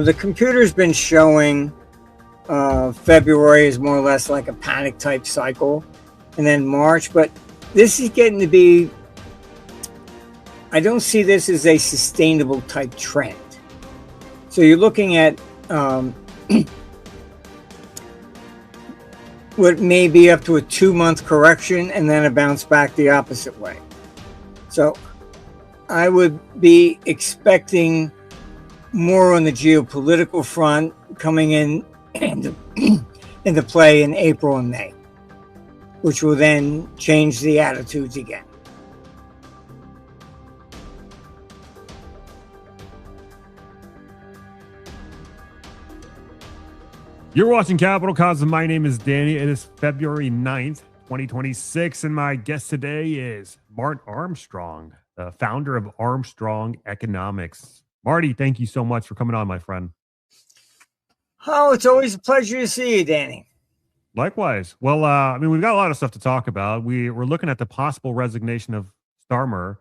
The computer's been showing February is more or less like a panic type cycle, and then March. But this is getting to be, I don't see this as a sustainable type trend. So you're looking at what may be up to a 2-month correction and then a bounce back the opposite way. So I would be expecting more on the geopolitical front coming into play in April and May, which will then change the attitudes again. You're watching CapitalCosm. My name is Danny. It is February 9th, 2026, and my guest today is Martin Armstrong, the founder of Armstrong Economics. Marty, thank you so much for coming on, my friend. Oh, it's always a pleasure to see you, Danny. Likewise. Well, we've got a lot of stuff to talk about. We're looking at the possible resignation of Starmer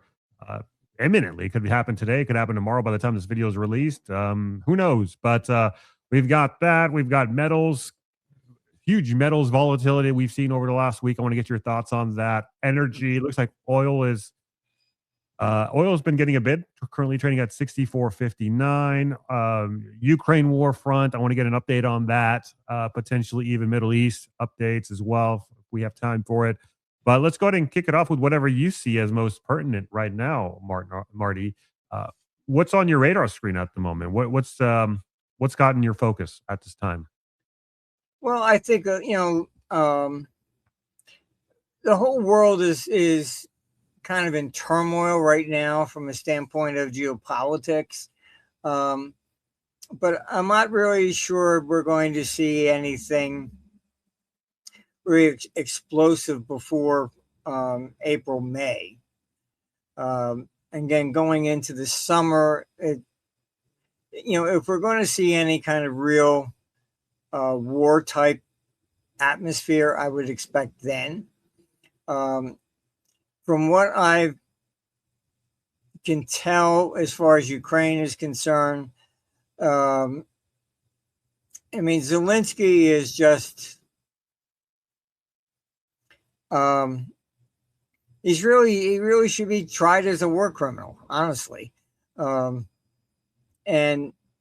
imminently. Could happen today, could happen tomorrow by the time this video is released. Who knows? But we've got that. We've got metals, huge metals volatility we've seen over the last week. I want to get your thoughts on that. Energy, it looks like oil has been getting a bid, currently trading at 64.59. Ukraine war front, I want to get an update on that. Potentially even Middle East updates as well, if we have time for it. But let's go ahead and kick it off with whatever you see as most pertinent right now, Marty. What's on your radar screen at the moment? What's gotten your focus at this time? Well, I think the whole world is kind of in turmoil right now from a standpoint of geopolitics, but I'm not really sure we're going to see anything really explosive before April, May. Again, going into the summer, if we're going to see any kind of real war type atmosphere, I would expect then. From what I can tell as far as Ukraine is concerned, Zelensky is just he really should be tried as a war criminal, honestly. And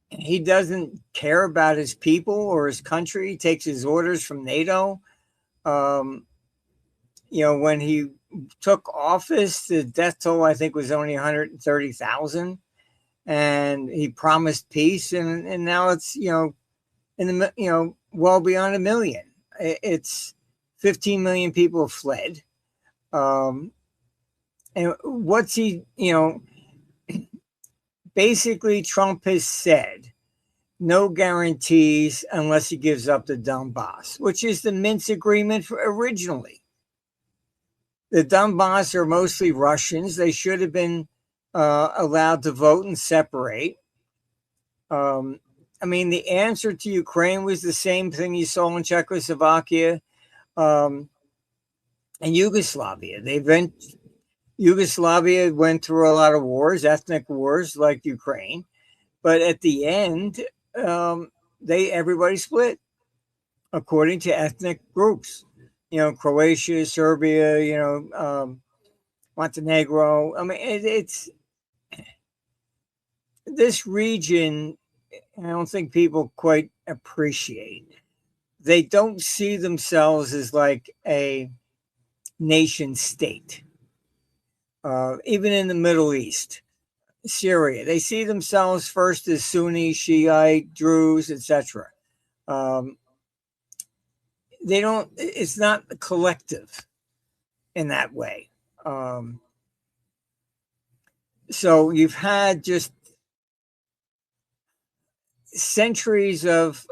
he doesn't care about his people or his country. He takes his orders from NATO. When he took office, the death toll, I think, was only 130,000. And he promised peace. And now it's, well beyond 1 million. It's 15 million people have fled. And what's he, basically, Trump has said no guarantees unless he gives up the Donbass, which is the Minsk agreement originally. The Donbass are mostly Russians. They should have been allowed to vote and separate. The answer to Ukraine was the same thing you saw in Czechoslovakia and Yugoslavia. Yugoslavia went through a lot of wars, ethnic wars like Ukraine, but at the end, everybody split according to ethnic groups. Croatia, Serbia, Montenegro. It's this region. I don't think people quite appreciate. They don't see themselves as like a nation state. Even in the Middle East, Syria, they see themselves first as Sunni, Shiite, Druze, etc. They don't. It's not collective in that way. So you've had just centuries of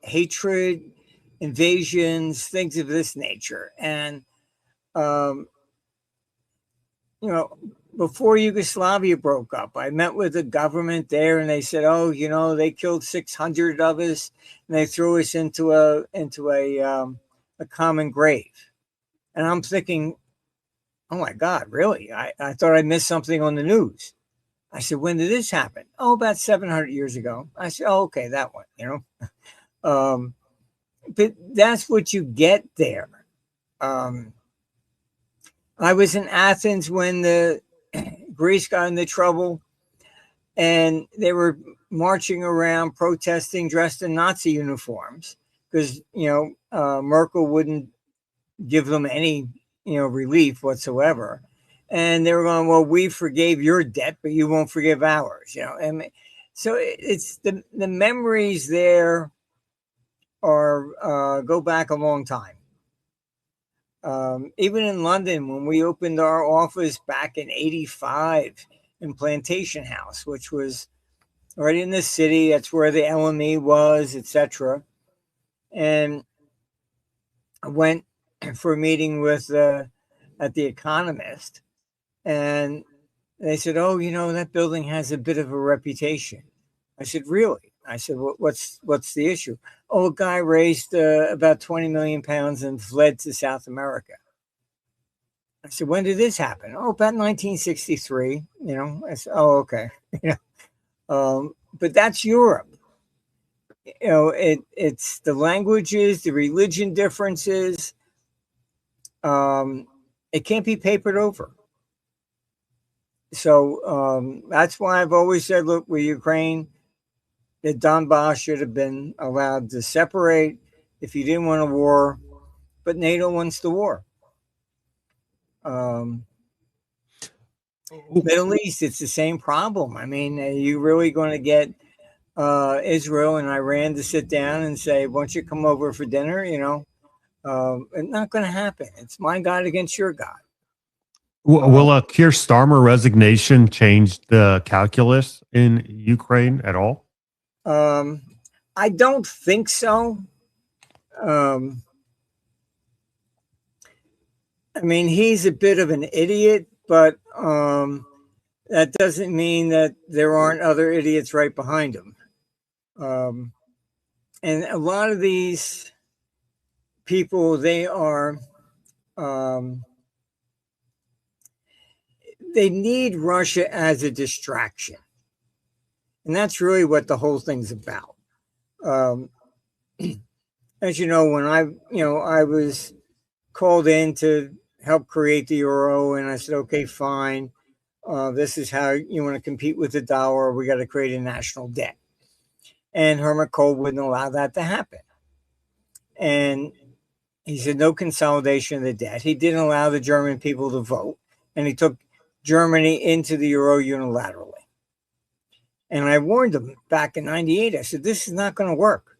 hatred, invasions, things of this nature, and before Yugoslavia broke up, I met with the government there, and they said, "Oh, they killed 600 of us, and they threw us into a common grave." And I'm thinking, "Oh my God, really? I thought I missed something on the news." I said, when did this happen? Oh, about 700 years ago. I said, oh, okay, that one, But that's what you get there. I was in Athens when the Greece got into trouble, and they were marching around protesting dressed in Nazi uniforms because Merkel wouldn't give them any relief whatsoever, and they were going, well, we forgave your debt, but you won't forgive ours. And so it's the memories there are go back a long time. Even in London, when we opened our office back in '85 in Plantation House, which was right in the city, that's where the LME was, etc. And I went for a meeting with at the Economist, and they said, "Oh, that building has a bit of a reputation." I said, "Really?" I said, "What's the issue?" Oh, a guy raised about 20 million pounds and fled to South America. I said, "When did this happen?" Oh, about 1963. I said, "Oh, okay." But that's Europe. It's the languages, the religion differences. It can't be papered over. So that's why I've always said, look, with Ukraine, the Donbass should have been allowed to separate if you didn't want a war, but NATO wants the war. Middle East, it's the same problem. I mean, are you really going to get Israel and Iran to sit down and say, why don't you come over for dinner? It's not going to happen. It's my God against your God. Will a Keir Starmer resignation change the calculus in Ukraine at all? I don't think so. I mean, he's a bit of an idiot, but that doesn't mean that there aren't other idiots right behind him. And a lot of these people, they are, they need Russia as a distraction. And that's really what the whole thing's about. As you know, when I was called in to help create the euro, and I said, okay, fine. This is how you want to compete with the dollar. We got to create a national debt. And Herman Kohl wouldn't allow that to happen. And he said no consolidation of the debt. He didn't allow the German people to vote. And he took Germany into the euro unilaterally. And I warned them back in '98. I said, this is not going to work.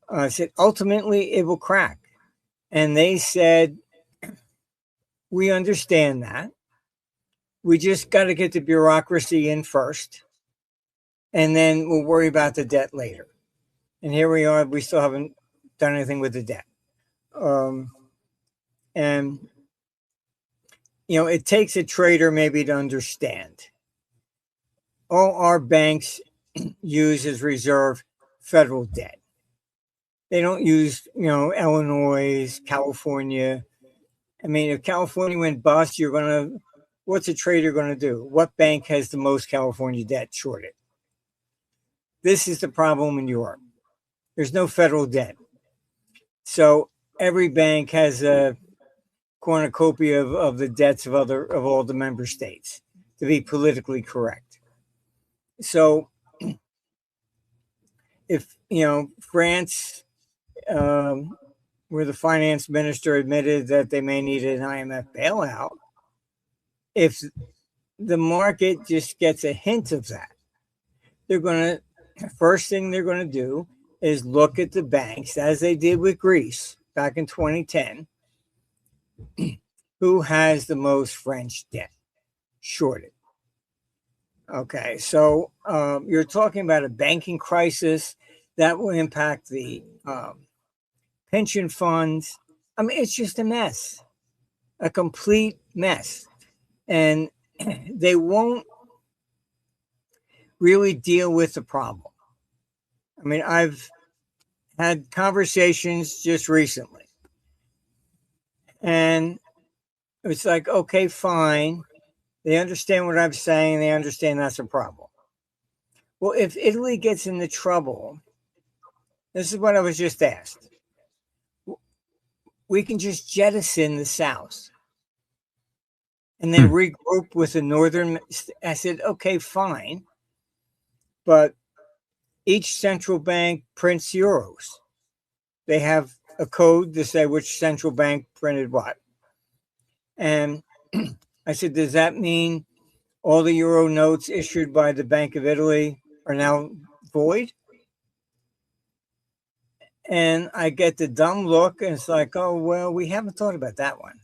I said, ultimately, it will crack. And they said, we understand that. We just got to get the bureaucracy in first. And then we'll worry about the debt later. And here we are. We still haven't done anything with the debt. And, it takes a trader maybe to understand. All our banks use as reserve federal debt. They don't use, Illinois, California. I mean, if California went bust, what's a trader going to do? What bank has the most California debt shorted? This is the problem in Europe. There's no federal debt. So every bank has a cornucopia of the debts of all the member states, to be politically correct. So if, France, where the finance minister admitted that they may need an IMF bailout, if the market just gets a hint of that, first thing they're going to do is look at the banks, as they did with Greece back in 2010, who has the most French debt shorted. Okay, so you're talking about a banking crisis that will impact the pension funds. I mean, it's just a mess, a complete mess. And they won't really deal with the problem. I mean, I've had conversations just recently, and it's like, okay, fine. They understand what I'm saying. They understand that's a problem. Well, if Italy gets into trouble, this is what I was just asked. We can just jettison the South and then regroup with the Northern. I said, okay, fine. But each central bank prints euros. They have a code to say which central bank printed what. And I said, does that mean all the euro notes issued by the Bank of Italy are now void? And I get the dumb look, and it's like, oh, well, we haven't thought about that one.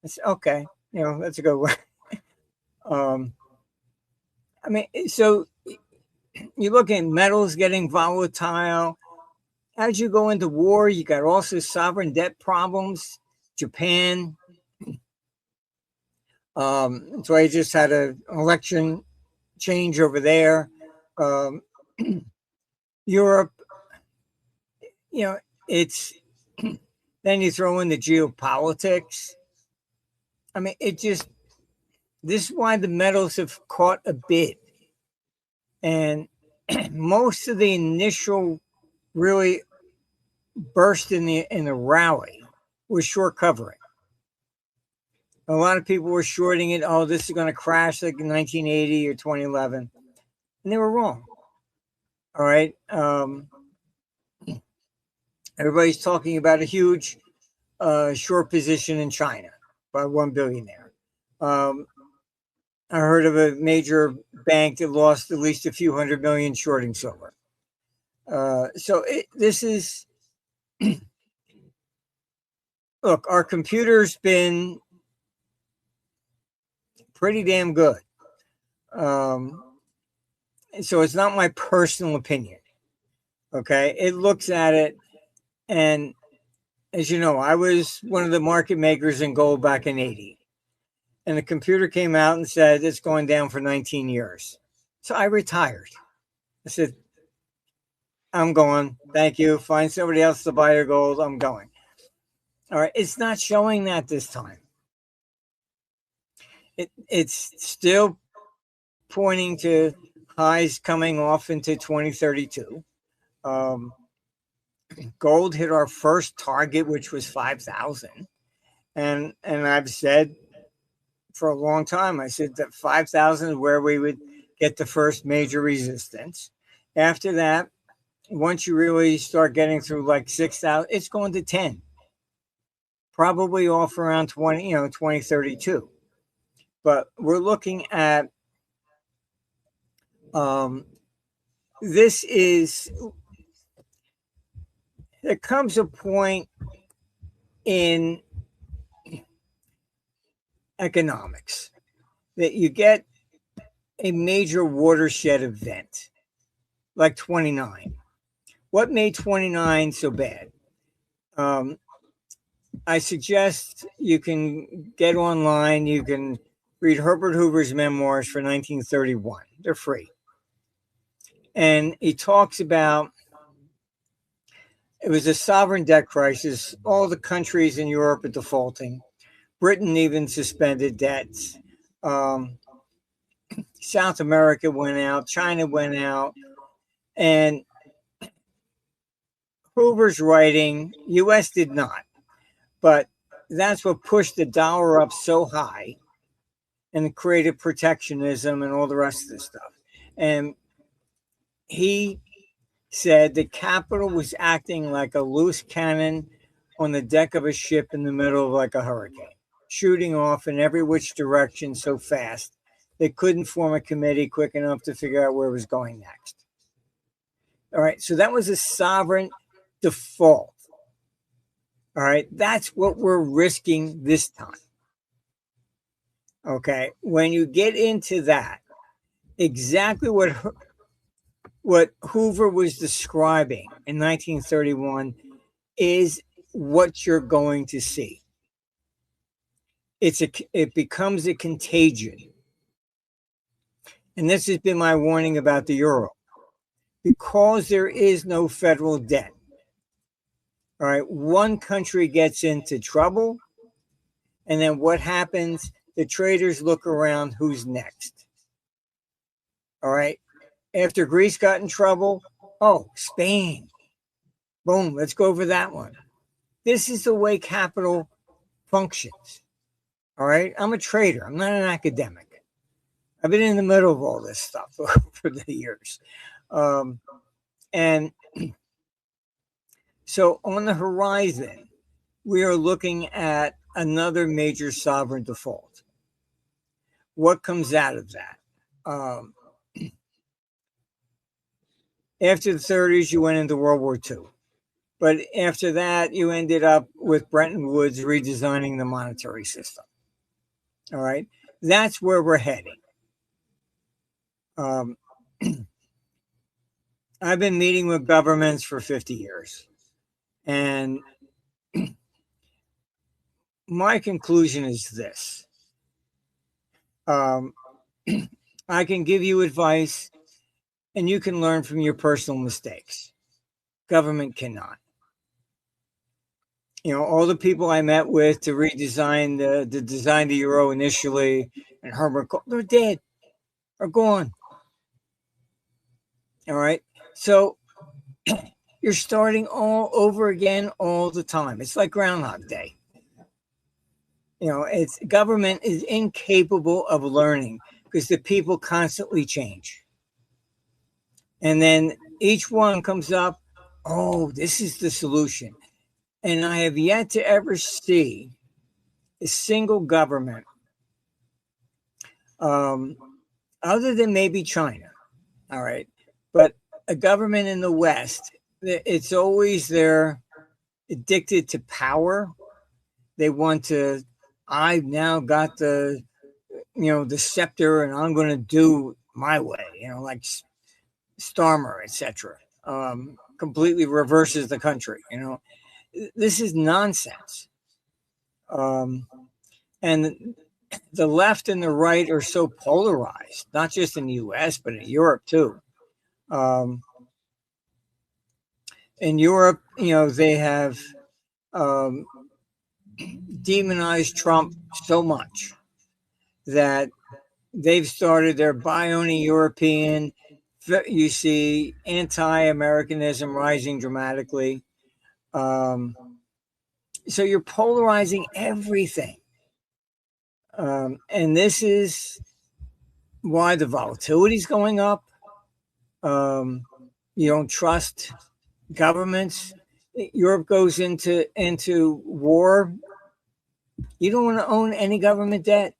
It's okay. That's a good one. I mean, so you look at metals getting volatile. As you go into war, you got also sovereign debt problems. Japan. So I just had an election change over there. Europe, it's then you throw in the geopolitics. I mean, this is why the metals have caught a bid. And most of the initial really burst in the rally was short covering. A lot of people were shorting it. Oh, this is going to crash like in 1980 or 2011. And they were wrong. All right. Everybody's talking about a huge short position in China by $1 billion there. I heard of a major bank that lost at least a few $100 million shorting silver. This is, look, our computer's been pretty damn good. So it's not my personal opinion. Okay. It looks at it. And as you know, I was one of the market makers in gold back in 80. And the computer came out and said, it's going down for 19 years. So I retired. I said, I'm going. Thank you. Find somebody else to buy your gold. I'm going. All right. It's not showing that this time. It's still pointing to highs coming off into 2032. Gold hit our first target, which was 5,000. And I've said for a long time, I said that 5,000 is where we would get the first major resistance. After that, once you really start getting through like 6,000, it's going to 10. Probably off around 2032. But we're looking at this is, there comes a point in economics that you get a major watershed event like 29. What made 29 so bad? I suggest you can get online. You can read Herbert Hoover's memoirs for 1931. They're free. And he talks about, it was a sovereign debt crisis. All the countries in Europe are defaulting. Britain even suspended debts. South America went out. China went out. And Hoover's writing, U.S. did not. But that's what pushed the dollar up so high and created protectionism and all the rest of this stuff. And he said the capital was acting like a loose cannon on the deck of a ship in the middle of like a hurricane, shooting off in every which direction so fast they couldn't form a committee quick enough to figure out where it was going next. All right, so that was a sovereign default. All right, that's what we're risking this time. Okay, when you get into that, exactly what Hoover was describing in 1931 is what you're going to see. It becomes a contagion. And this has been my warning about the euro. Because there is no federal debt. All right, one country gets into trouble, and then what happens? the traders look around who's next. All right. After Greece got in trouble, oh, Spain. Boom, let's go over that one. This is the way capital functions. All right. I'm a trader. I'm not an academic. I've been in the middle of all this stuff for the years. And so on the horizon, we are looking at another major sovereign default. What comes out of that? After the 30s, you went into World War II. But after that, you ended up with Bretton Woods redesigning the monetary system. All right. That's where we're heading. I've been meeting with governments for 50 years. And my conclusion is this. I can give you advice and you can learn from your personal mistakes. Government cannot. You know, all the people I met with to redesign the design the euro initially, and Herbert, they're dead, are gone. All right. So you're starting all over again all the time. It's like Groundhog Day. You know, it's government is incapable of learning because the people constantly change. And then each one comes up, oh, this is the solution. And I have yet to ever see a single government, other than maybe China, all right, but a government in the West, it's always they're addicted to power. They want to, I've now got the, you know, the scepter and I'm going to do my way, you know, like Starmer, etc. Completely reverses the country, you know. This is nonsense. And the left and the right are so polarized, not just in the US, but in Europe too. In Europe, you know, they have demonized Trump so much that they've started their Buy Only European. You see anti-Americanism rising dramatically. So you're polarizing everything. And this is why the volatility is going up. You don't trust governments. Europe goes into war. You don't want to own any government debt.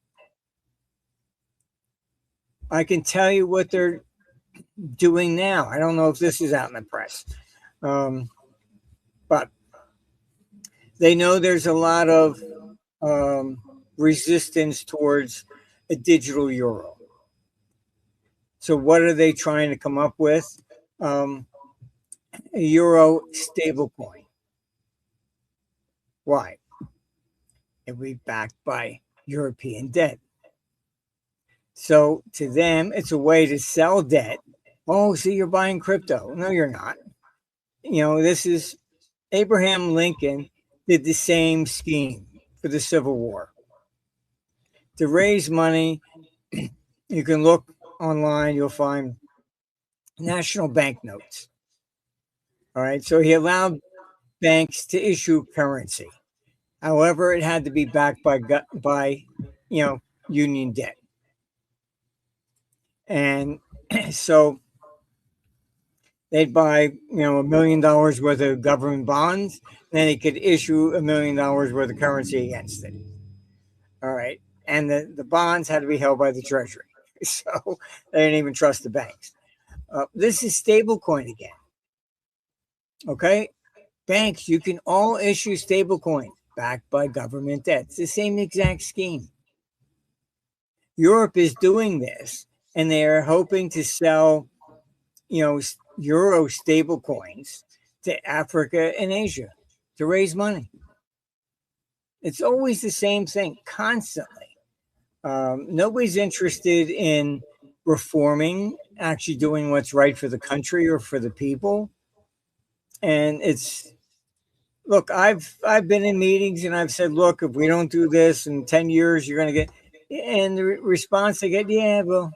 I can tell you what they're doing now. I don't know if this is out in the press. But they know there's a lot of resistance towards a digital euro. So what are they trying to come up with? A euro stablecoin. Why? It will be backed by European debt. So to them, it's a way to sell debt. Oh, so you're buying crypto. No, you're not. You know, this is Abraham Lincoln did the same scheme for the Civil War. To raise money, you can look online, you'll find national banknotes. All right, so he allowed banks to issue currency. However, it had to be backed by you know, union debt. And so they'd buy, you know, $1 million worth of government bonds, then he could issue $1 million worth of currency against it. All right. And the bonds had to be held by the Treasury. So they didn't even trust the banks. This is stablecoin again. Okay. Banks, you can all issue stablecoin backed by government debt. It's the same exact scheme. Europe is doing this, and they are hoping to sell, you know, euro stable coins to Africa and Asia to raise money. It's always the same thing, constantly. Nobody's interested in reforming, actually doing what's right for the country or for the people. And it's, look, I've been in meetings and I've said, look, if we don't do this in 10 years, you're going to get, And the response I get, yeah, well,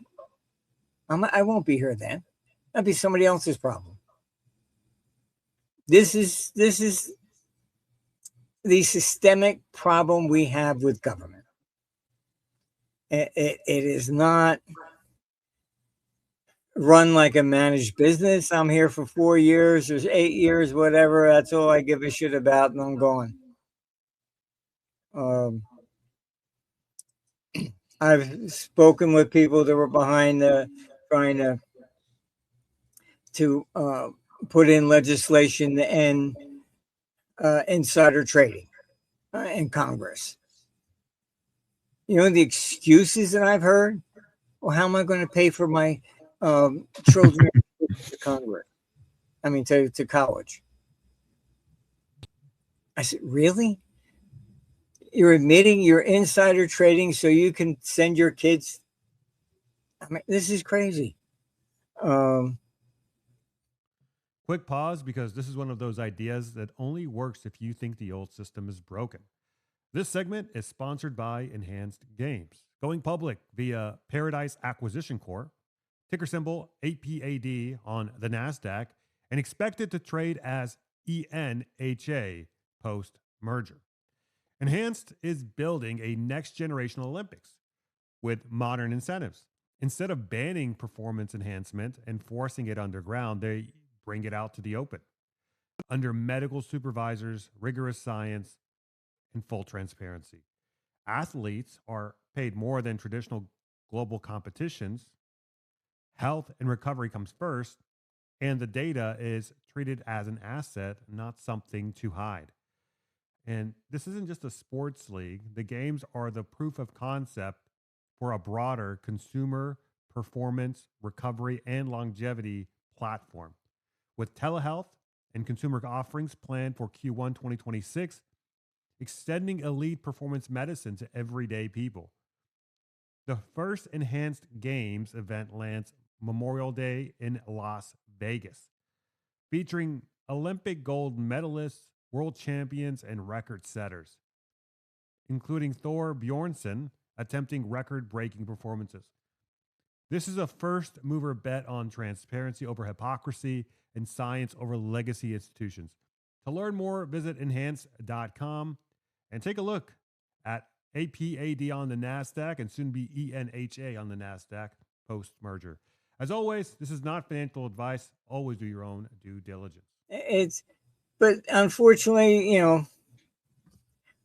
I won't be here then. That'll be somebody else's problem. This is the systemic problem we have with government. It is not run like a managed business. I'm here for 4 years or 8 years, whatever. That's all I give a shit about, and I'm gone. I've spoken with people that were behind trying to put in legislation to end insider trading in Congress. You know, the excuses that I've heard. Well, how am I going to pay for my children to Congress? I mean, to college. I said, really? You're admitting you're insider trading so you can send your kids? I mean, this is crazy. Quick pause, because this is one of those ideas that only works if you think the old system is broken. This segment is sponsored by Enhanced Games, going public via Paradise Acquisition Corp, ticker symbol APAD on the NASDAQ, and expected to trade as ENHA post-merger. Enhanced is building a next-generation Olympics with modern incentives. Instead of banning performance enhancement and forcing it underground, they bring it out to the open under medical supervisors, rigorous science, and full transparency. Athletes are paid more than traditional global competitions. Health and recovery comes first, and the data is treated as an asset, not something to hide. And this isn't just a sports league. The games are the proof of concept for a broader consumer performance, recovery, and longevity platform. With telehealth and consumer offerings planned for Q1 2026, extending elite performance medicine to everyday people. The first Enhanced Games event lands Memorial Day in Las Vegas, featuring Olympic gold medalists, world champions, and record setters, including Thor Bjornsson attempting record-breaking performances. This is a first mover bet on transparency over hypocrisy and science over legacy institutions. To learn more, visit enhance.com and take a look at APAD on the NASDAQ and soon be ENHA on the NASDAQ post-merger. As always, this is not financial advice. Always do your own due diligence. But unfortunately, you know,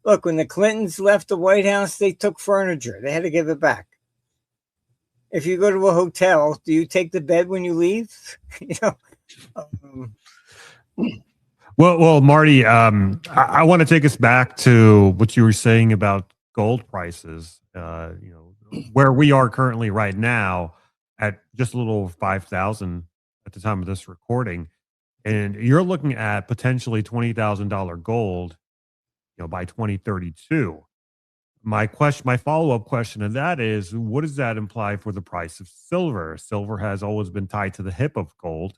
look, when the Clintons left the White House, they took furniture. They had to give it back. If you go to a hotel, do you take the bed when you leave? You know. Well, Marty, I want to take us back to what you were saying about gold prices. You know, where we are currently right now at just a little over 5,000 at the time of this recording, and you're looking at potentially $20,000 gold, you know, by 2032. My follow-up question to that is, what does that imply for the price of silver? Silver has always been tied to the hip of gold,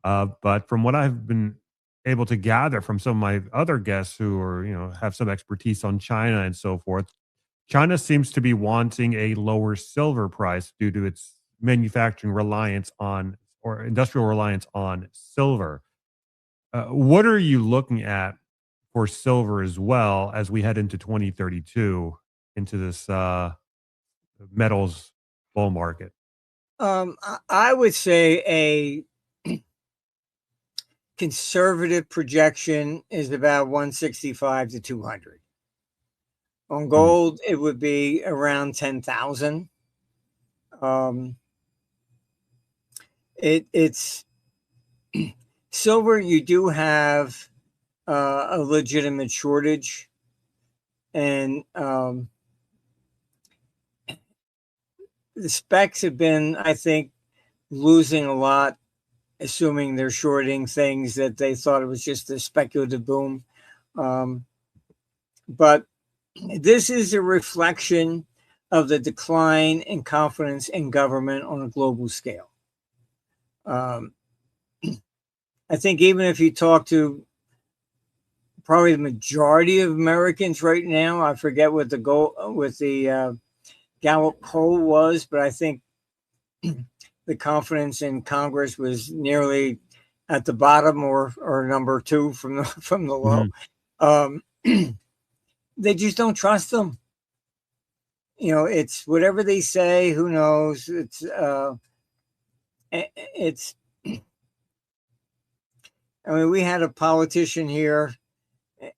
but from what I've been able to gather from some of my other guests who are, you know, have some expertise on China and so forth, China seems to be wanting a lower silver price due to its manufacturing reliance on, or industrial reliance on, silver. What are you looking at for silver as well as we head into 2032 into this metals bull market? I would say a conservative projection is about 165 to 200. On gold, it would be around 10,000. It's silver. You do have a legitimate shortage, and the specs have been, I think, losing a lot, assuming they're shorting things that they thought it was just a speculative boom. But this is a reflection of the decline in confidence in government on a global scale. I think even if you talk to probably the majority of Americans right now, I forget what the goal with the Gallup poll was, but I think the confidence in Congress was nearly at the bottom or number 2 from the low. They just don't trust them. It's whatever they say. Who knows? I mean, we had a politician here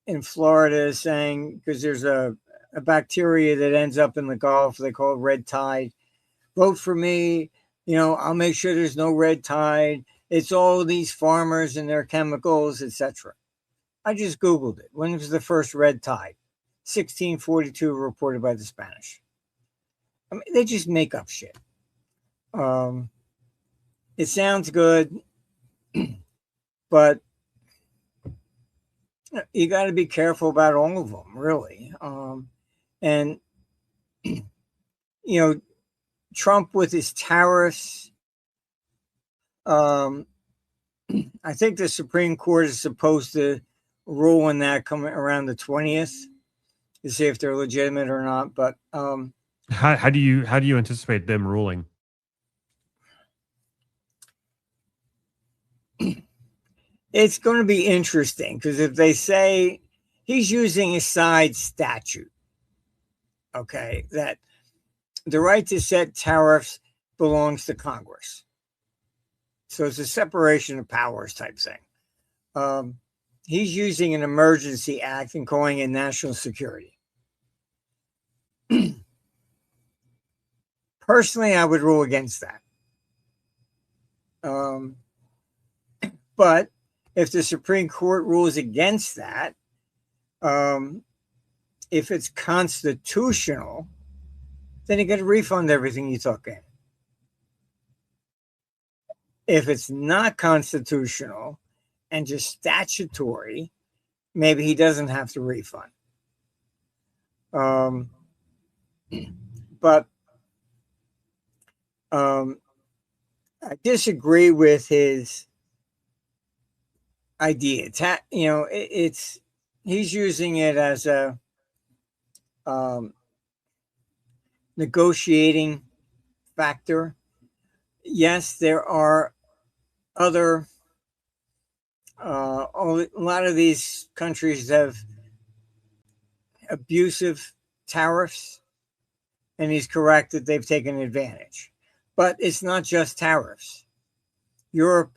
in Florida saying, because there's a bacteria that ends up in the Gulf, they call it red tide. Vote for me. I'll make sure there's no red tide. It's all these farmers and their chemicals, etc. I just Googled it. When was the first red tide? 1642, reported by the Spanish. I mean, they just make up shit. It sounds good, but you got to be careful about all of them, really. And Trump with his tariffs. I think the Supreme Court is supposed to rule on that coming around the 20th to see if they're legitimate or not. But how do you anticipate them ruling? It's going to be interesting, because if they say he's using a side statute, okay, that the right to set tariffs belongs to Congress. So it's a separation of powers type thing. He's using an emergency act and calling it national security. Personally, I would rule against that. But if the Supreme Court rules against that, if it's constitutional, then you got to refund everything you took in. If it's not constitutional and just statutory, maybe he doesn't have to refund. But I disagree with his idea. He's using it as a negotiating factor. Yes, there are other. A lot of these countries have abusive tariffs, and he's correct that they've taken advantage. But it's not just tariffs. Europe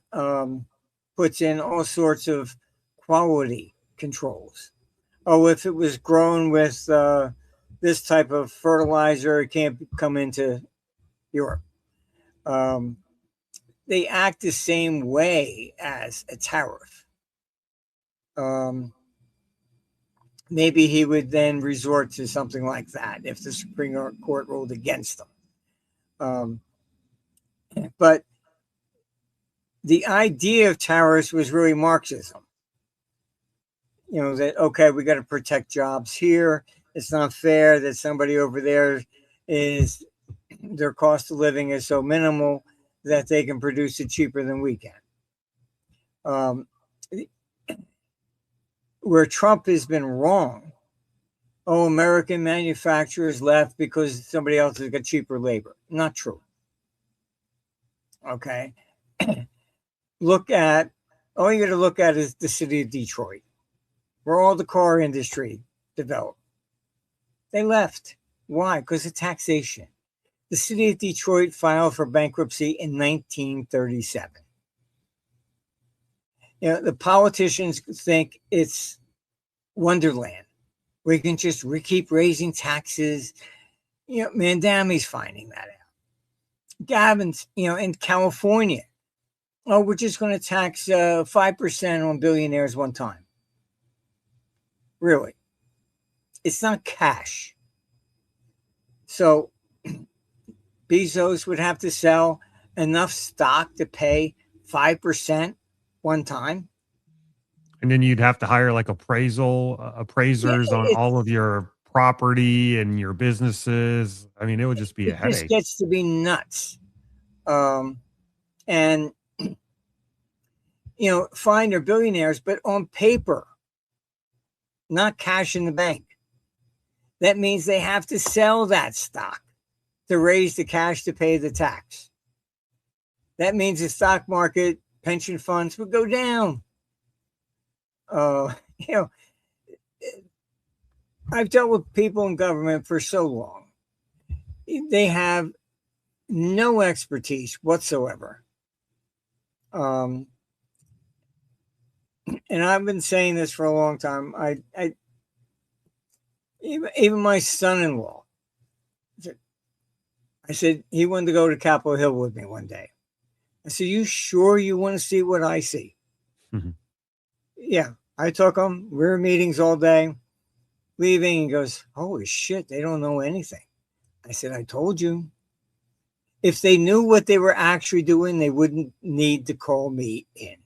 puts in all sorts of quality controls. Oh, if it was grown with this type of fertilizer, it can't come into Europe. They act the same way as a tariff. Maybe he would then resort to something like that if the Supreme Court ruled against them. But the idea of tariffs was really Marxism. That, okay, we got to protect jobs here. It's not fair that somebody over there their cost of living is so minimal that they can produce it cheaper than we can. Where Trump has been wrong, American manufacturers left because somebody else has got cheaper labor. Not true. Okay. All you got to look at is the city of Detroit, where all the car industry developed. They left. Why? Because of taxation. The city of Detroit filed for bankruptcy in 1937. The politicians think it's Wonderland. We can just keep raising taxes. Mandami's finding that out. Gavin's, in California. Oh, we're just going to tax 5% on billionaires one time. Really? It's not cash. So Bezos would have to sell enough stock to pay 5% one time. And then you'd have to hire like appraisers on all of your property and your businesses. I mean, it would just be a headache. It gets to be nuts. And fine, they're billionaires, but on paper, not cash in the bank. That means they have to sell that stock to raise the cash to pay the tax. That means the stock market, pension funds would go down. You know, I've dealt with people in government for so long. They have no expertise whatsoever. And I've been saying this for a long time. Even my son-in-law, I said, he wanted to go to Capitol Hill with me one day. I said, you sure you want to see what I see? Mm-hmm. Yeah, I took him. We were in meetings all day. Leaving, he goes, holy shit, they don't know anything. I said, I told you. If they knew what they were actually doing, they wouldn't need to call me in.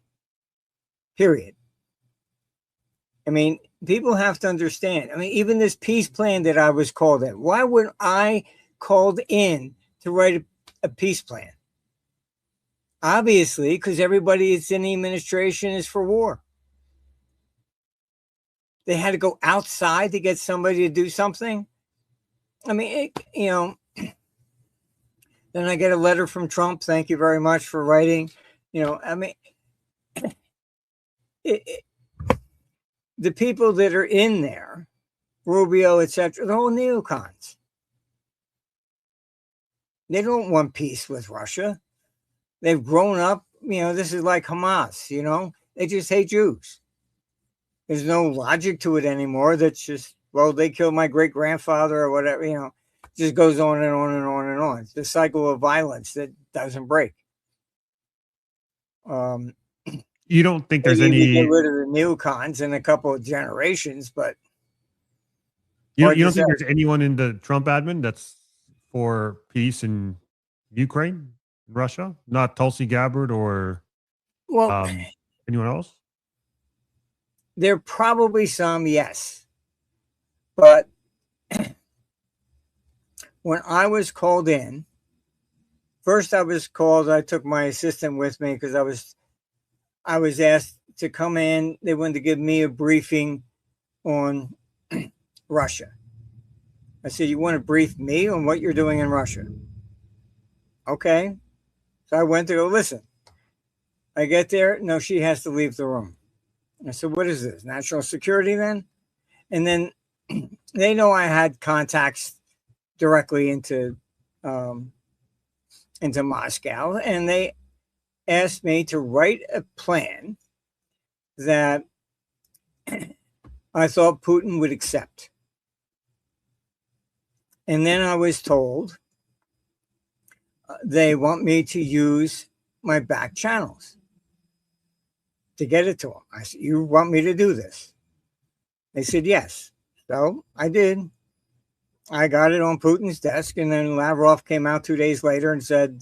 Period. I mean, people have to understand. I mean, even this peace plan that I was called in, why would I called in to write a peace plan? Obviously, because everybody that's in the administration is for war. They had to go outside to get somebody to do something. I mean, then I get a letter from Trump. Thank you very much for writing. I mean, the people that are in there, Rubio, etc., they're all neocons. They don't want peace with Russia. They've grown up, this is like Hamas, they just hate Jews. There's no logic to it anymore. That's just, well, they killed my great-grandfather or whatever, just goes on and on and on and on. It's the cycle of violence that doesn't break. You don't think there's any... get rid of the neocons in a couple of generations, but... You don't think there's anyone in the Trump admin that's for peace in Ukraine, Russia? Not Tulsi Gabbard or anyone else? There are probably some, yes. But when I was called in, first I took my assistant with me because I was asked to come in. They wanted to give me a briefing on Russia. I said, you want to brief me on what you're doing in Russia? Okay. So I went to go listen. I get there. No, she has to leave the room. I said, what is this? National security then? And then they know I had contacts directly into Moscow. And they asked me to write a plan that I thought Putin would accept. And then I was told they want me to use my back channels to get it to them. I said, you want me to do this? They said, yes. So I did. I got it on Putin's desk, and then Lavrov came out 2 days later and said,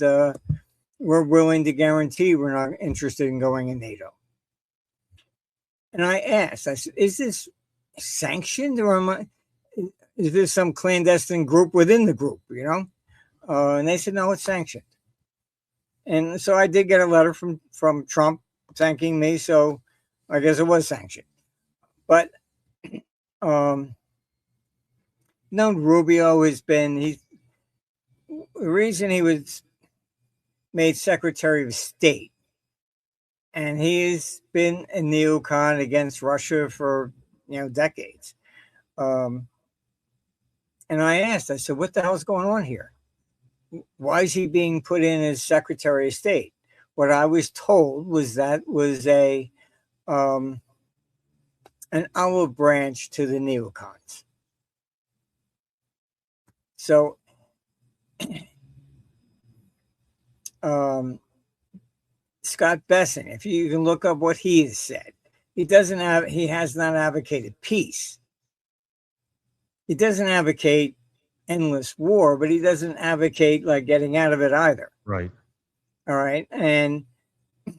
we're willing to guarantee we're not interested in going in NATO. And I asked, I said, is this sanctioned, or is this some clandestine group within the group, And they said, no, it's sanctioned. And so I did get a letter from Trump thanking me, so I guess it was sanctioned. But Rubio has been, the reason he was made Secretary of State, and he has been a neocon against Russia for, decades. And I asked, I said, what the hell is going on here? Why is he being put in as Secretary of State? What I was told was that was an olive branch to the neocons. So Scott Besson, if you can look up what he has said, he has not advocated peace. He doesn't advocate endless war, but he doesn't advocate like getting out of it either. Right. All right. And I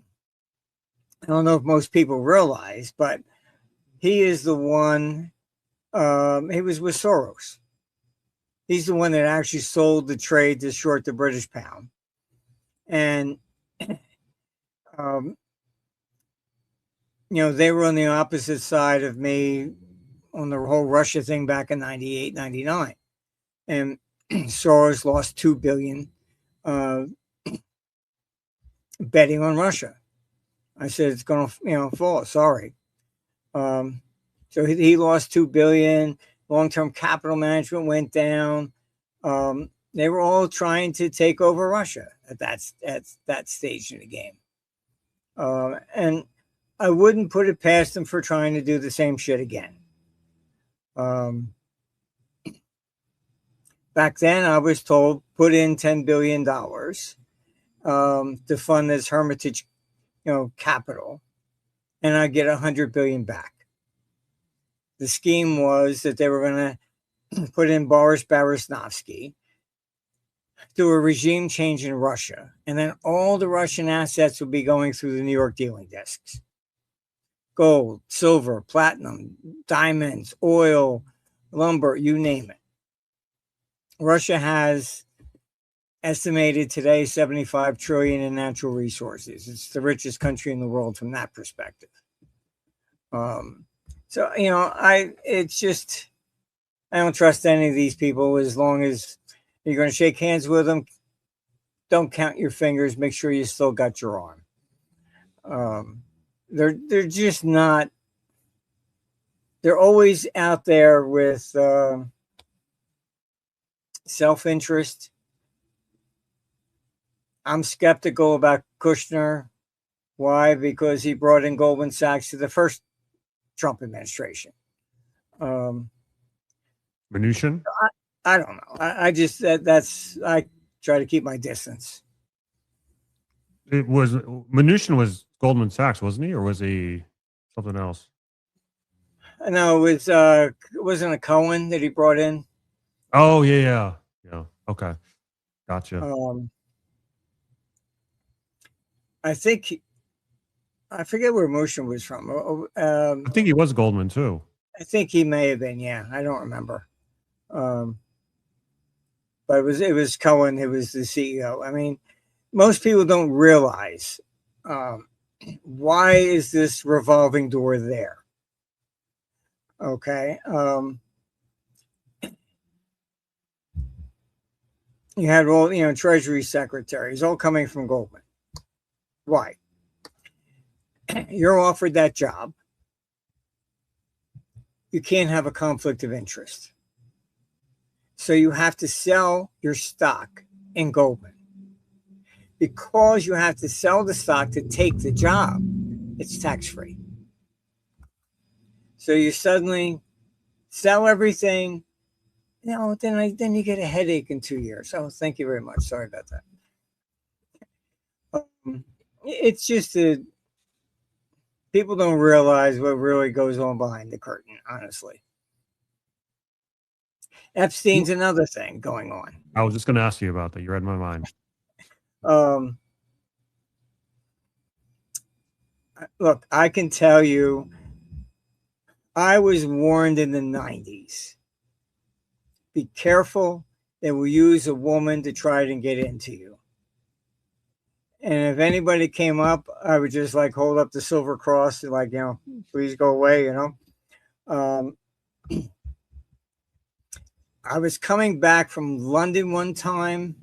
don't know if most people realize, but he is the one, he was with Soros. He's the one that actually sold the trade to short the British pound. And, they were on the opposite side of me on the whole Russia thing back in 98, 99. And Soros lost $2 billion betting on Russia. I said it's going to fall. Sorry. So he lost $2 billion. Long-term capital management went down. They were all trying to take over Russia at that stage in the game. And I wouldn't put it past them for trying to do the same shit again. Back then, I was told put in $10 billion to fund this Hermitage, capital, and I'd get $100 billion back. The scheme was that they were going to put in Boris Berezovsky, do a regime change in Russia, and then all the Russian assets would be going through the New York dealing desks. Gold, silver, platinum, diamonds, oil, lumber, you name it. Russia has estimated today 75 trillion in natural resources. It's the richest country in the world from that perspective. So, I don't trust any of these people. As long as you're going to shake hands with them, don't count your fingers. Make sure you still got your arm. They're just not. They're always out there with self-interest. I'm skeptical about Kushner. Why? Because he brought in Goldman Sachs to the first Trump administration. Mnuchin? I don't know. I try to keep my distance. Mnuchin was Goldman Sachs, wasn't he? Or was he something else? No, it wasn't a Cohen that he brought in. Oh, yeah. Okay. Gotcha. I forget where Mnuchin was from. I think he was Goldman too. I think he may have been. Yeah, I don't remember. But it was Cohen who was the CEO. I mean, most people don't realize why is this revolving door there. Okay. You had all, Treasury secretaries all coming from Goldman. Why? You're offered that job. You can't have a conflict of interest. So you have to sell your stock in Goldman. Because you have to sell the stock to take the job, it's tax-free. So you suddenly sell everything. Then you get a headache in 2 years. Oh, thank you very much. Sorry about that. It's just that people don't realize what really goes on behind the curtain, honestly. Epstein's another thing going on. I was just going to ask you about that. You read my mind. Look, I can tell you, I was warned in the 90s. Be careful. They will use a woman to try and get into you. And if anybody came up, I would just hold up the silver cross and please go away, I was coming back from London one time,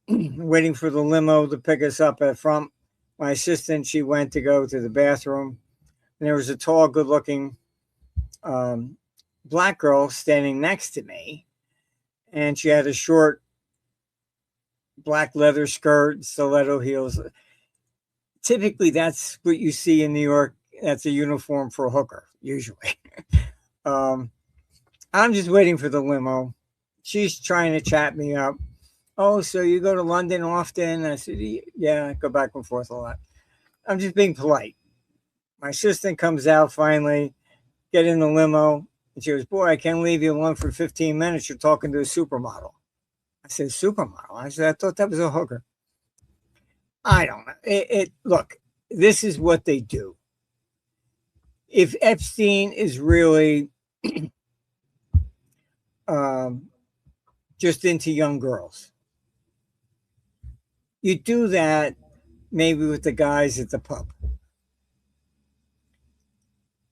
waiting for the limo to pick us up at front. My assistant, she went to go to the bathroom, and there was a tall, good-looking black girl standing next to me, and she had a short black leather skirt, stiletto heels. Typically, that's what you see in New York. That's a uniform for a hooker, usually. I'm just waiting for the limo. She's trying to chat me up. Oh, so you go to London often? I said, yeah, I go back and forth a lot. I'm just being polite. My assistant comes out finally, get in the limo, and she goes, boy, I can't leave you alone for 15 minutes. You're talking to a supermodel. I said, supermodel? I said, I thought that was a hooker. I don't know. Look, this is what they do. If Epstein is really just into young girls, you do that maybe with the guys at the pub.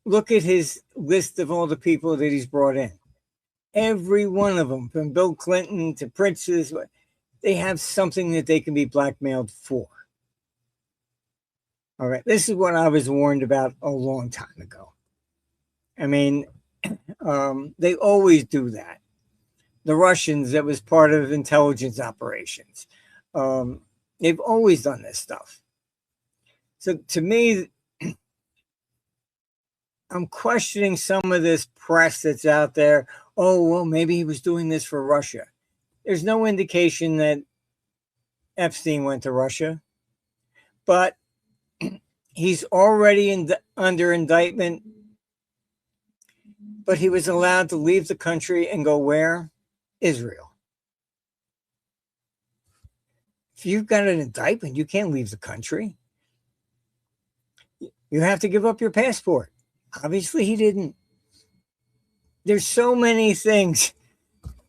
Look at his list of all the people that he's brought in. Every one of them, from Bill Clinton to princes, they have something that they can be blackmailed for. All right, this is what I was warned about a long time ago. I mean, they always do that. The Russians, that was part of intelligence operations. They've always done this stuff. So to me, I'm questioning some of this press that's out there. Oh, well, maybe he was doing this for Russia. There's no indication that Epstein went to Russia, but he's already under indictment. But he was allowed to leave the country and go where? Israel. If you've got an indictment, you can't leave the country. You have to give up your passport. Obviously, he didn't. There's so many things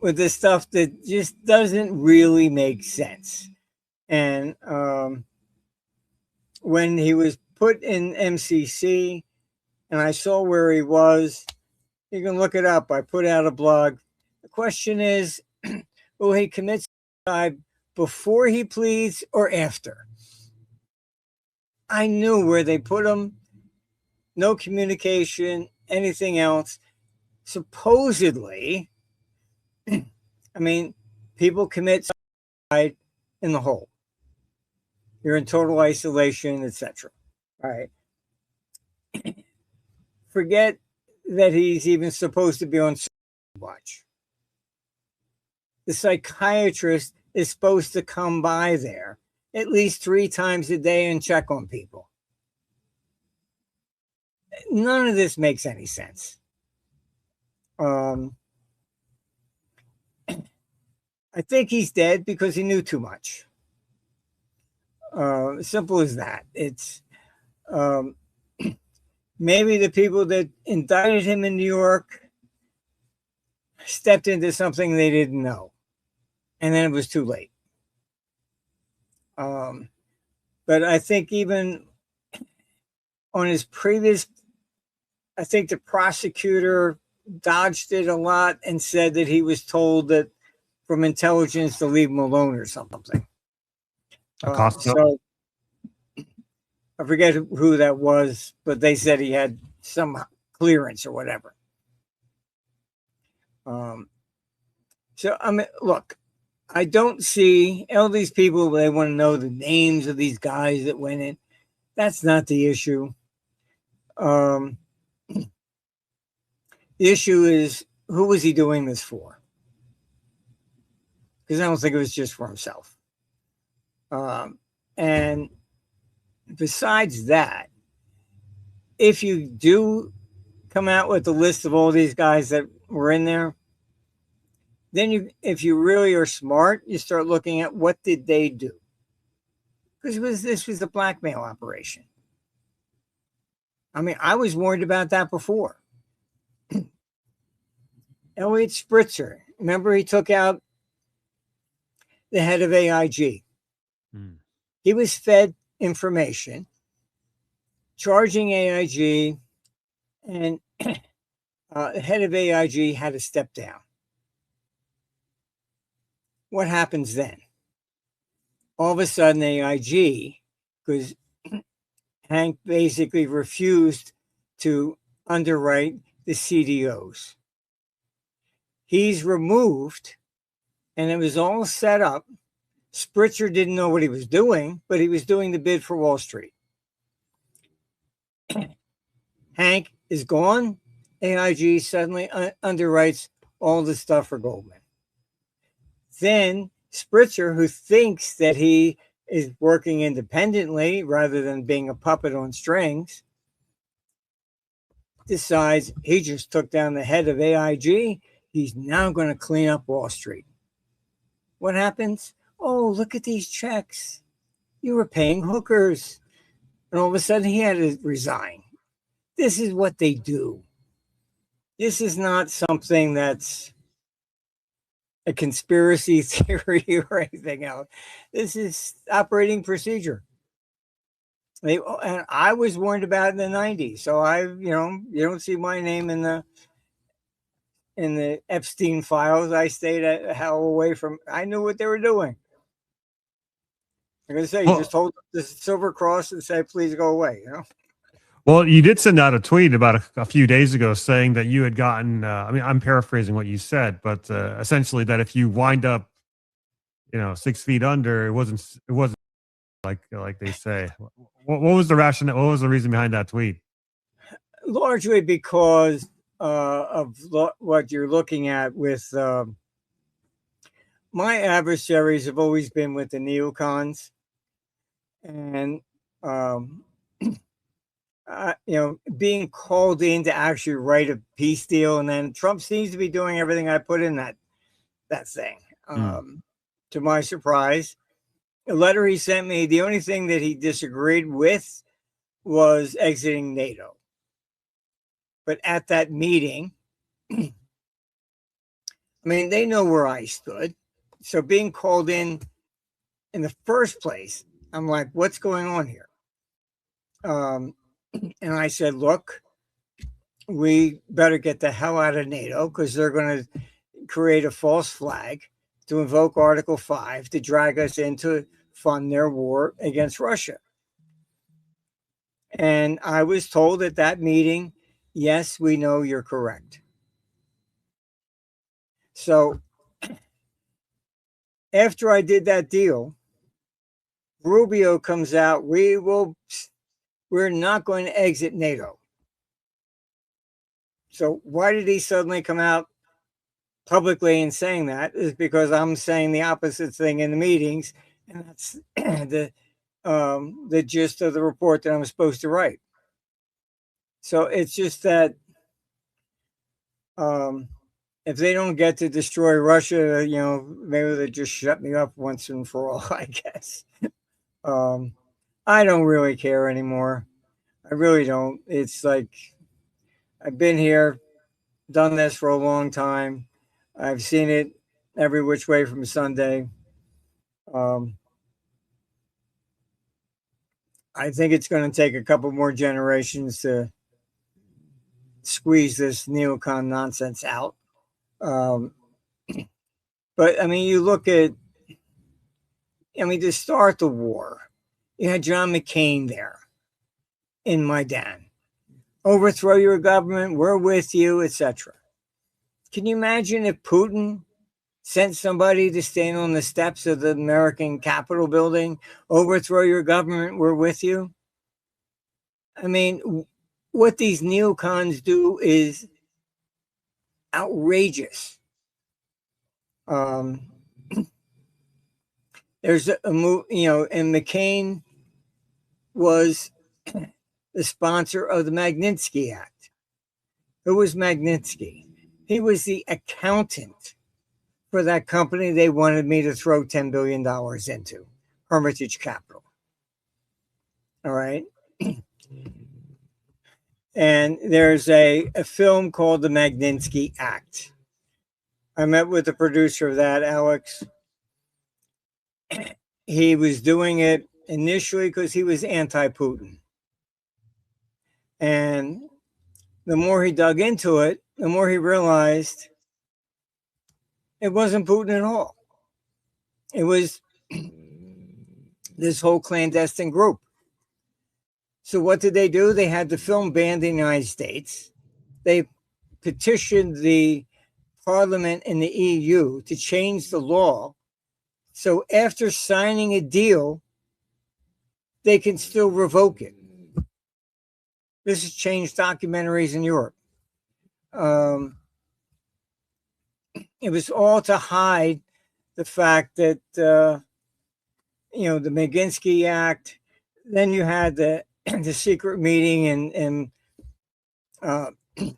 with this stuff that just doesn't really make sense. And when he was put in MCC and I saw where he was, you can look it up. I put out a blog. The question is, will he commit suicide before he pleads or after? I knew where they put him. No communication, anything else. Supposedly, I mean, people commit suicide in the hole. You're in total isolation, etc. All right. Forget that he's even supposed to be on watch. The psychiatrist is supposed to come by there at least 3 times a day and check on people. None of this makes any sense. I think he's dead because he knew too much. Simple as that. It's maybe the people that indicted him in New York stepped into something they didn't know, and then it was too late. But I think even on his previous, I think the prosecutor dodged it a lot and said that he was told that from intelligence to leave him alone or something. So I forget who that was, but they said he had some clearance or whatever. So I mean, look, I don't see all these people. They want to know the names of these guys that went in. That's not the issue. The issue is, who was he doing this for? Because I don't think it was just for himself. And besides that, if you do come out with the list of all these guys that were in there, then if you really are smart, you start looking at what did they do? Because this was a blackmail operation. I mean, I was warned about that before. Elliot Spritzer, remember he took out the head of AIG. He was fed information, charging AIG, and the head of AIG had to step down. What happens then? All of a sudden, AIG, because Hank basically refused to underwrite the CDOs. He's removed, and it was all set up. Spritzer didn't know what he was doing, but he was doing the bid for Wall Street. Hank is gone. AIG suddenly underwrites all the stuff for Goldman. Then Spritzer, who thinks that he is working independently rather than being a puppet on strings, decides he just took down the head of AIG. He's now going to clean up Wall Street. What happens? Oh, look at these checks. You were paying hookers. And all of a sudden he had to resign. This is what they do. This is not something that's a conspiracy theory or anything else. This is operating procedure. And I was warned about it in the 90s. So you don't see my name in in the Epstein files, I stayed a hell away from. I knew what they were doing. I'm going to say, you just hold the silver cross and say, please go away, you know? Well, you did send out a tweet about a few days ago saying that you had gotten, I mean, I'm paraphrasing what you said, but essentially that if you wind up, 6 feet under, it wasn't like they say. What was the rationale? What was the reason behind that tweet? Largely because of what you're looking at with my adversaries have always been with the neocons, and being called in to actually write a peace deal, and then Trump seems to be doing everything I put in that thing. To my surprise, the letter he sent me, the only thing that he disagreed with was exiting NATO. But at that meeting, I mean, they know where I stood. So being called in the first place, I'm like, what's going on here? And I said, look, we better get the hell out of NATO because they're going to create a false flag to invoke Article 5 to drag us in to fund their war against Russia. And I was told at that meeting, yes, we know you're correct. So after I did that deal, Rubio comes out, we're not going to exit NATO. So why did he suddenly come out publicly and saying that? Is because I'm saying the opposite thing in the meetings, and that's the gist of the report that I'm supposed to write. So it's just that if they don't get to destroy Russia, maybe they just shut me up once and for all, I guess. I don't really care anymore. I really don't. It's like I've been here, done this for a long time. I've seen it every which way from Sunday. I think it's going to take a couple more generations to squeeze this neocon nonsense out. But I mean, you look at, to start the war, you had John McCain there in Maidan. Overthrow your government, we're with you, etc. Can you imagine if Putin sent somebody to stand on the steps of the American Capitol building, overthrow your government, we're with you? I mean, what these neocons do is outrageous. There's a move, and McCain was the sponsor of the Magnitsky Act. Who was Magnitsky? He was the accountant for that company they wanted me to throw $10 billion into, Hermitage Capital. All right. And there's a film called The Magnitsky Act. I met with the producer of that, Alex. He was doing it initially because he was anti-Putin. And the more he dug into it, the more he realized it wasn't Putin at all. It was this whole clandestine group. So what did they do? They had the film banned in the United States. They petitioned the Parliament in the EU to change the law. So after signing a deal, they can still revoke it. This has changed documentaries in Europe. It was all to hide the fact that, the Magnitsky Act, then you had the secret meeting in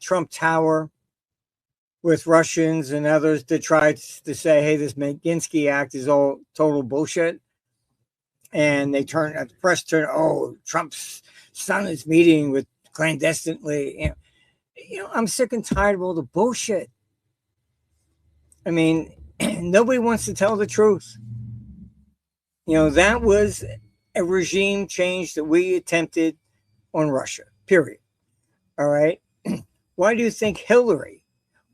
Trump Tower with Russians and others to try to say, hey, this Magnitsky Act is all total bullshit. And the press turned, Trump's son is meeting with clandestinely. I'm sick and tired of all the bullshit. I mean, nobody wants to tell the truth. That was a regime change that we attempted on Russia, period. All right. Why do you think Hillary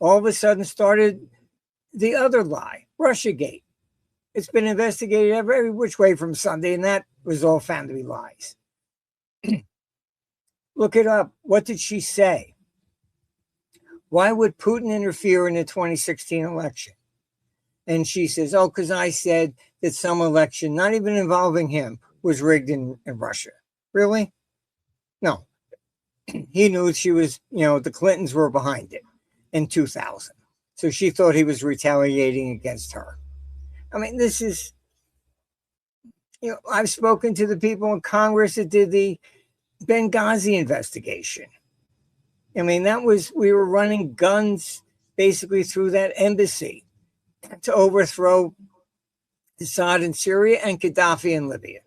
all of a sudden started the other lie, Russiagate. It's been investigated every which way from Sunday, and that was all found to be lies. Look it up. What did she say? Why would Putin interfere in the 2016 election? And she says, oh, because I said that some election, not even involving him, was rigged in Russia. Really? No. He knew she was, the Clintons were behind it in 2000. So she thought he was retaliating against her. I mean, this is, I've spoken to the people in Congress that did the Benghazi investigation. I mean, we were running guns basically through that embassy to overthrow Assad in Syria and Gaddafi in Libya.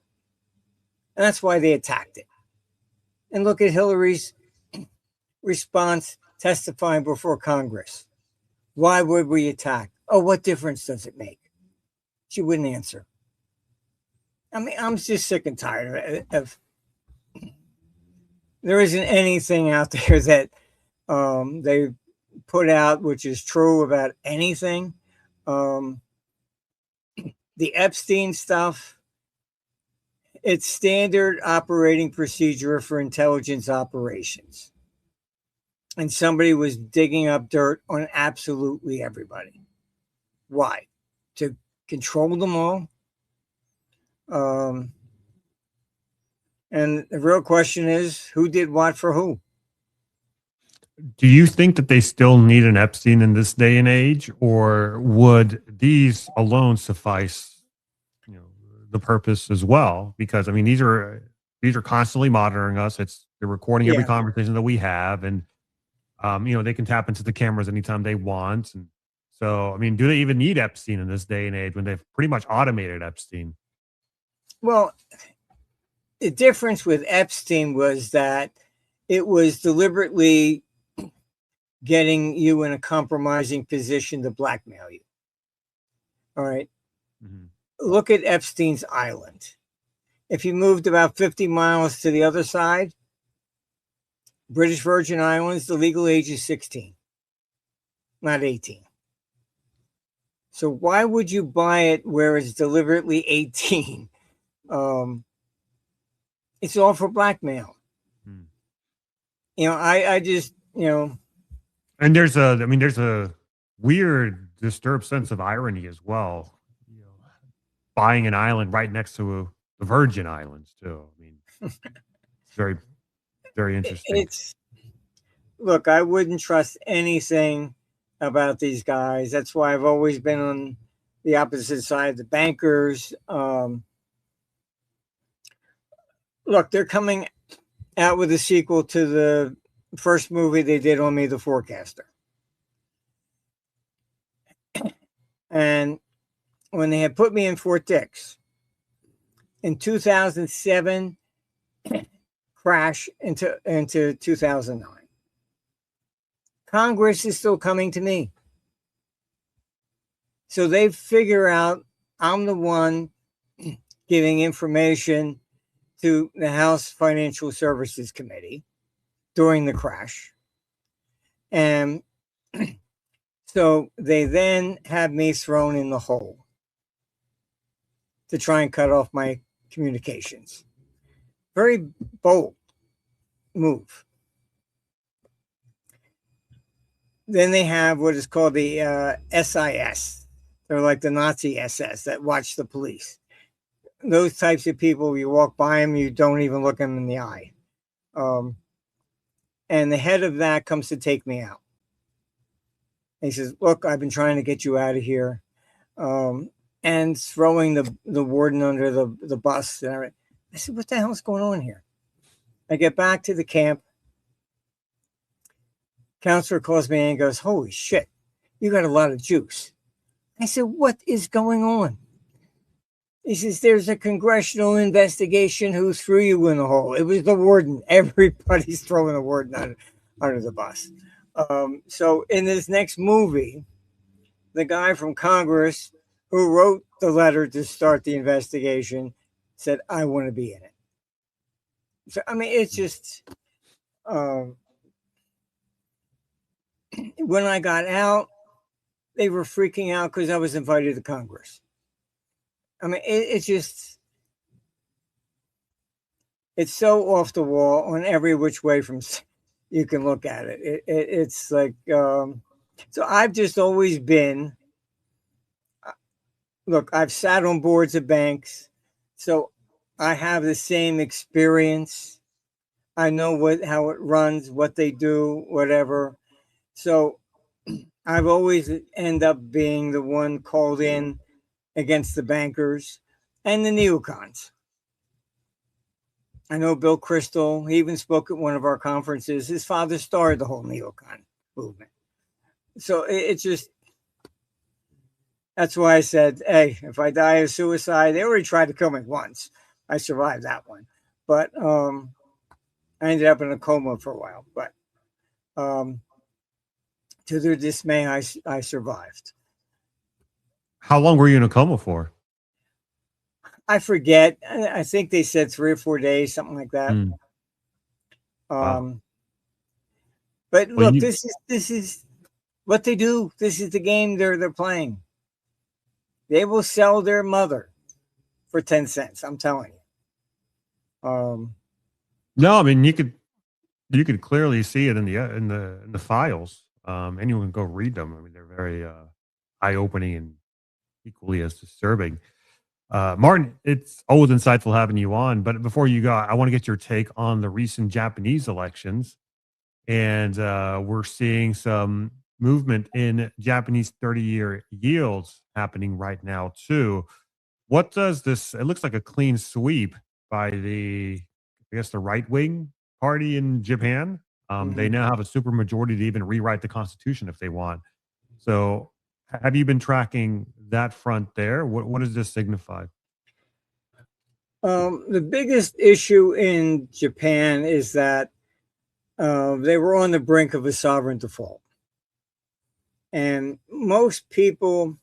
And that's why they attacked it. And look at Hillary's response testifying before Congress. Why would we attack? Oh, what difference does it make? She wouldn't answer. I mean, I'm just sick and tired of there isn't anything out there that they put out which is true about anything. The Epstein stuff, it's standard operating procedure for intelligence operations. And somebody was digging up dirt on absolutely everybody. Why? To control them all. And the real question is, who did what for who? Do you think that they still need an Epstein in this day and age, or would these alone suffice, the purpose as well? Because I mean, these are constantly monitoring us. They're recording every conversation that we have, and they can tap into the cameras anytime they want. And so, I mean, do they even need Epstein in this day and age when they've pretty much automated Epstein? Well, the difference with Epstein was that it was deliberately getting you in a compromising position to blackmail you. All right. Mm-hmm. Look at Epstein's Island. If you moved about 50 miles to the other side, British Virgin Islands, the legal age is 16, not 18. So why would you buy it where it's deliberately 18? It's all for blackmail. I just, And there's a weird, disturbed sense of irony as well. Buying an island right next to the Virgin Islands too. I mean, it's very, very interesting. Look, I wouldn't trust anything about these guys. That's why I've always been on the opposite side, the bankers. Look, they're coming out with a sequel to the first movie they did on me, The Forecaster. And when they had put me in Fort Dix in 2007, crash into 2009. Congress is still coming to me. So they figure out I'm the one giving information to the House Financial Services Committee during the crash. And so they then have me thrown in the hole to try and cut off my communications. Very bold move. Then they have what is called the SIS. They're like the Nazi SS that watch the police. Those types of people, you walk by them, you don't even look them in the eye. And the head of that comes to take me out. And he says, look, I've been trying to get you out of here. And throwing the warden under the bus. And I said, what the hell is going on here? I get back to the camp. Counselor calls me and goes, holy shit, you got a lot of juice. I said, what is going on? He says, there's a congressional investigation who threw you in the hole. It was the warden. Everybody's throwing the warden under the bus. So in this next movie, the guy from Congress who wrote the letter to start the investigation said, I want to be in it. So, I mean, it's just, when I got out, they were freaking out because I was invited to Congress. I mean, it's just, it's so off the wall on every which way from you can look at it. It's like, so I've just always been, look, I've sat on boards of banks, so I have the same experience. I know how it runs, what they do, whatever. So I've always end up being the one called in against the bankers and the neocons. I know Bill Kristol, he even spoke at one of our conferences. His father started the whole neocon movement. So it's just, that's why I said, hey, if I die of suicide, they already tried to kill me once. I survived that one. But I ended up in a coma for a while. But to their dismay, I survived. How long were you in a coma for? I forget. I think they said 3 or 4 days, something like that. Wow. But look, this is what they do. This is the game they're playing. They will sell their mother for 10 cents. I'm telling you. No, I mean you could clearly see it in the files. Anyone can go read them. I mean, they're very eye-opening and equally as disturbing. Martin, it's always insightful having you on. But before you go, I want to get your take on the recent Japanese elections. And we're seeing some movement in Japanese 30-year yields happening right now, too. What does this? It looks like a clean sweep by the right-wing party in Japan. They now have a super majority to even rewrite the constitution if they want. So have you been tracking that front there? What does this signify? The biggest issue in Japan is that they were on the brink of a sovereign default. And most people,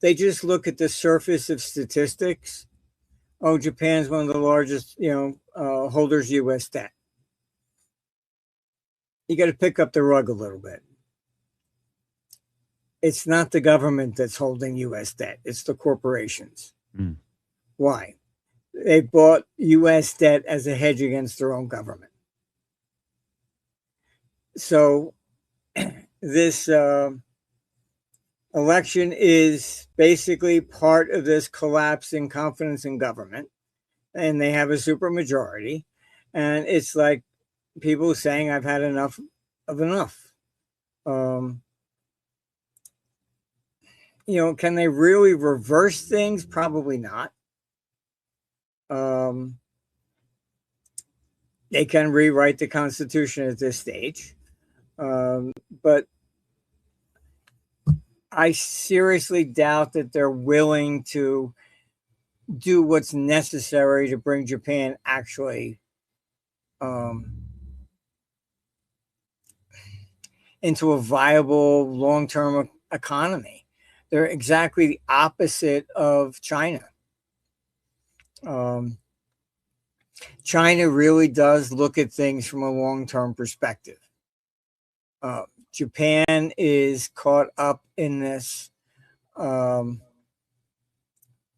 they just look at the surface of statistics. Oh, Japan's one of the largest, holders of U.S. debt. You got to pick up the rug a little bit. It's not the government that's holding U.S. debt. It's the corporations. Why? They bought U.S. debt as a hedge against their own government. So this election is basically part of this collapse in confidence in government. And they have a supermajority. And it's like people saying, I've had enough of enough. Can they really reverse things? Probably not. They can rewrite the Constitution at this stage. But I seriously doubt that they're willing to do what's necessary to bring Japan actually into a viable long-term economy. They're exactly the opposite of China. China really does look at things from a long-term perspective. Japan is caught up in this. I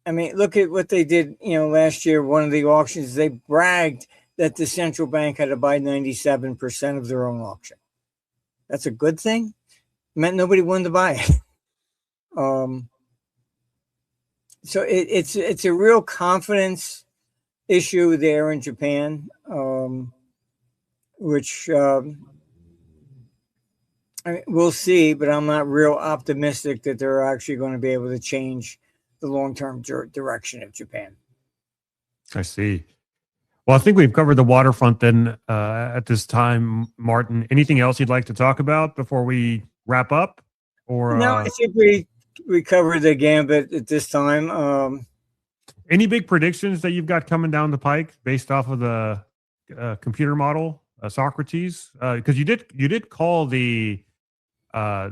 mean, look at what they did, last year, one of the auctions, they bragged that the central bank had to buy 97% of their own auction. That's a good thing. It meant nobody wanted to buy it. So it's a real confidence issue there in Japan, which we'll see, but I'm not real optimistic that they're actually going to be able to change the long-term direction of Japan. I see. Well, I think we've covered the waterfront then at this time, Martin. Anything else you'd like to talk about before we wrap up? Or no, I think we covered the gambit at this time. Any big predictions that you've got coming down the pike based off of the computer model, Socrates? Because you did call the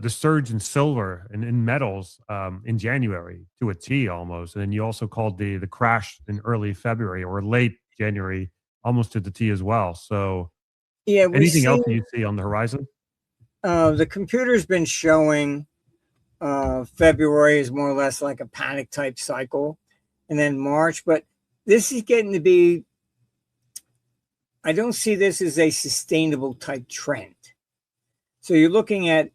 surge in silver and in metals in January to a T almost, and then you also called the crash in early February or late January almost to the T as well. So, yeah, anything else that you see on the horizon? the computer's been showing February is more or less like a panic type cycle, and then March. But this is getting to be, I don't see this as a sustainable type trend. So you're looking at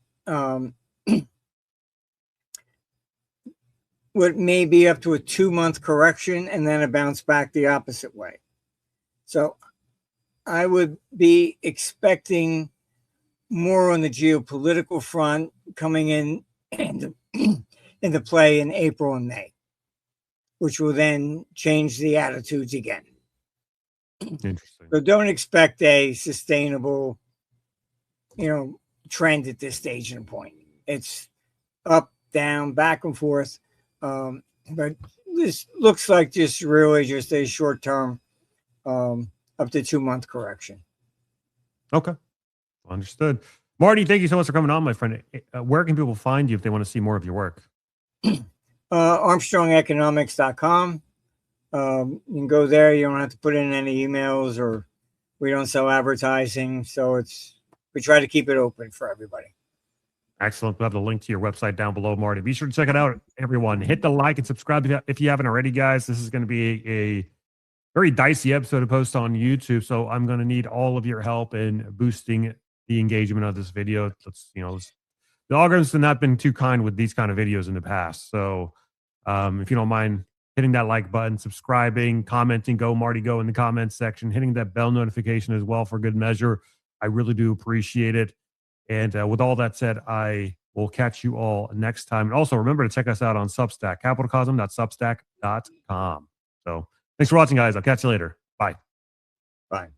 what may be up to a 2-month correction and then a bounce back the opposite way. So I would be expecting more on the geopolitical front coming into play in April and May, which will then change the attitudes again. Interesting. So don't expect a sustainable, trend at this stage and point. It's up, down, back and forth. But this looks like just really just a short term, up to 2-month correction. Okay. Understood. Marty, thank you so much for coming on, my friend. Where can people find you if they want to see more of your work? ArmstrongEconomics.com. You can go there. You don't have to put in any emails, or we don't sell advertising. So we try to keep it open for everybody. Excellent. We'll have the link to your website down below, Marty. Be sure to check it out, everyone. Hit the like and subscribe if you haven't already, guys. This is going to be a very dicey episode to post on YouTube, so I'm going to need all of your help in boosting the engagement of this video. The algorithms have not been too kind with these kind of videos in the past. So if you don't mind hitting that like button, subscribing, commenting, go Marty, go in the comments section, hitting that bell notification as well for good measure. I really do appreciate it. And with all that said, I will catch you all next time. And also remember to check us out on Substack, capitalcosm.substack.com. So thanks for watching, guys. I'll catch you later. Bye. Bye.